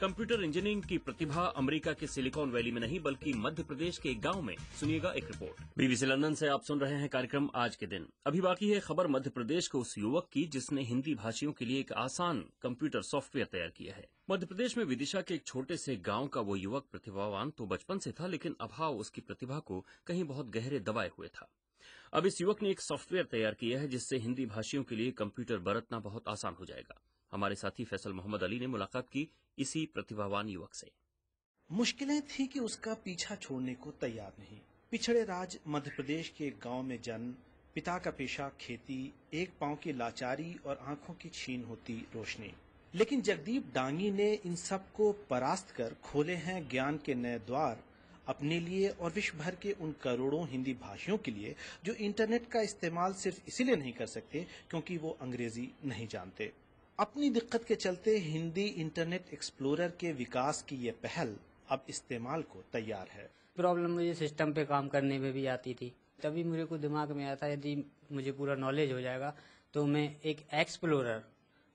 Computer engineering की प्रतिभा America के silicon valley में नहीं बल्कि मध्य प्रदेश के एक गांव में। सुनिएगा एक रिपोर्ट। बीबीसी लंदन से आप सुन रहे हैं कार्यक्रम आज के दिन। अभी बाकी है खबर मध्य प्रदेश के उस युवक की जिसने हिंदी भाषियों के लिए एक आसान कंप्यूटर सॉफ्टवेयर तैयार किया है। मध्य प्रदेश में विदिशा के एक छोटे से गांव का वो युवक प्रतिभावान तो बचपन से था, लेकिन अभाव उसकी प्रतिभा को कहीं बहुत गहरे दबाए हुए था। अब इस युवक ने एक सॉफ्टवेयर तैयार किया है जिससे हिंदी भाषियों के लिए कंप्यूटर बरतना बहुत आसान हो जाएगा। हमारे साथी फैसल मोहम्मद अली ने मुलाकात की इसी प्रतिभावान युवक से। मुश्किलें थी कि उसका पीछा छोड़ने को तैयार नहीं। पिछड़े राज्य मध्य प्रदेश के एक गांव में जन्म, पिता का पेशा खेती, एक पांव की लाचारी और आंखों की छीन होती रोशनी। लेकिन जगदीप डांगी ने इन सब को परास्त कर खोले हैं ज्ञान के नए द्वार अपने लिए और विश्व भर के उन करोड़ों हिंदी भाषियों के लिए जो इंटरनेट का इस्तेमाल सिर्फ इसीलिए नहीं कर सकते क्योंकि वो अंग्रेजी नहीं जानते। अपनी दिक्कत के चलते हिंदी इंटरनेट एक्सप्लोरर के विकास की ये पहल अब इस्तेमाल को तैयार है। प्रॉब्लम मुझे सिस्टम पे काम करने में भी आती थी, तभी मेरे को दिमाग में आया था यदि मुझे पूरा नॉलेज हो जाएगा तो मैं एक एक्सप्लोरर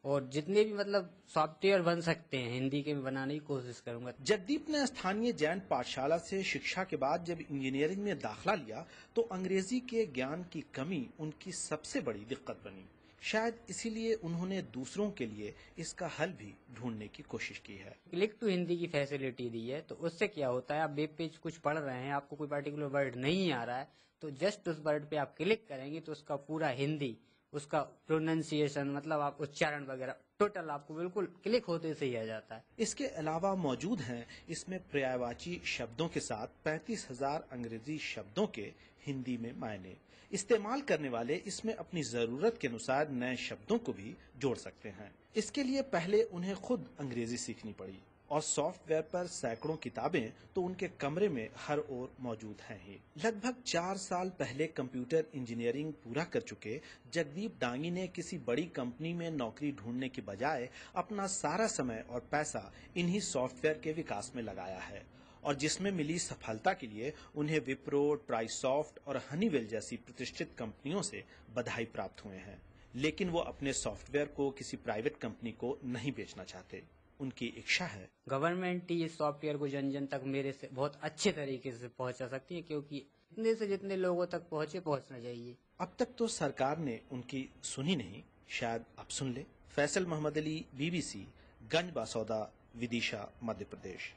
और जितने भी सॉफ्टवेयर बन सकते हैं हिंदी के में बनाने की कोशिश करूंगा। जगदीप ने स्थानीय जैन पाठशाला से शिक्षा के बाद जब इंजीनियरिंग में दाखिला लिया तो अंग्रेजी के ज्ञान की कमी उनकी सबसे बड़ी दिक्कत बनी। शायद इसीलिए उन्होंने दूसरों के लिए इसका हल भी ढूंढने की कोशिश की है। क्लिक टू हिंदी की फैसिलिटी दी है, तो उससे क्या होता है, आप वेब पेज कुछ पढ़ रहे हैं, आपको कोई पर्टिकुलर वर्ड नहीं आ रहा है तो जस्ट उस वर्ड पे आप क्लिक करेंगे तो उसका पूरा हिंदी, उसका प्रोनाउंसिएशन आप उच्चारण वगैरह टोटल आपको बिल्कुल क्लिक होते से ही आ जाता है। इसके अलावा मौजूद हैं इसमें पर्यायवाची शब्दों के साथ 35,000 अंग्रेजी शब्दों के हिंदी में मायने। इस्तेमाल करने वाले इसमें अपनी जरूरत के अनुसार नए शब्दों को भी जोड़ सकते हैं। इसके लिए पहले उन्हें खुद अंग्रेजी सीखनी पड़ी और सॉफ्टवेयर पर सैकड़ों किताबें तो उनके कमरे में हर ओर मौजूद हैं ही। लगभग 4 साल पहले कंप्यूटर इंजीनियरिंग पूरा कर चुके जगदीप डांगी ने किसी बड़ी कंपनी में नौकरी ढूंढने के बजाय अपना सारा समय और पैसा इन्हीं सॉफ्टवेयर के विकास में लगाया है और जिसमें मिली सफलता के लिए उन्हें विप्रो, ट्राइसॉफ्ट और हनीवेल जैसी प्रतिष्ठित कंपनियों से बधाई प्राप्त हुए हैं। लेकिन वो अपने सॉफ्टवेयर को किसी प्राइवेट कंपनी को नहीं बेचना चाहते। उनकी इच्छा है गवर्नमेंट ही इस सॉफ्टवेयर को जन जन तक मेरे से बहुत अच्छे तरीके से पहुंचा सकती है, क्योंकि इतने से जितने लोगों तक पहुंचना चाहिए। अब तक तो सरकार ने उनकी सुनी नहीं, शायद अब सुन ले। फैसल मोहम्मद अली, बीबीसी, गंज बासौदा, विदिशा, मध्य प्रदेश।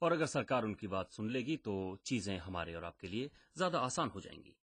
और अगर सरकार उनकी बात सुन लेगी तो चीजें हमारे और आपके लिए ज्यादा आसान हो जाएंगी।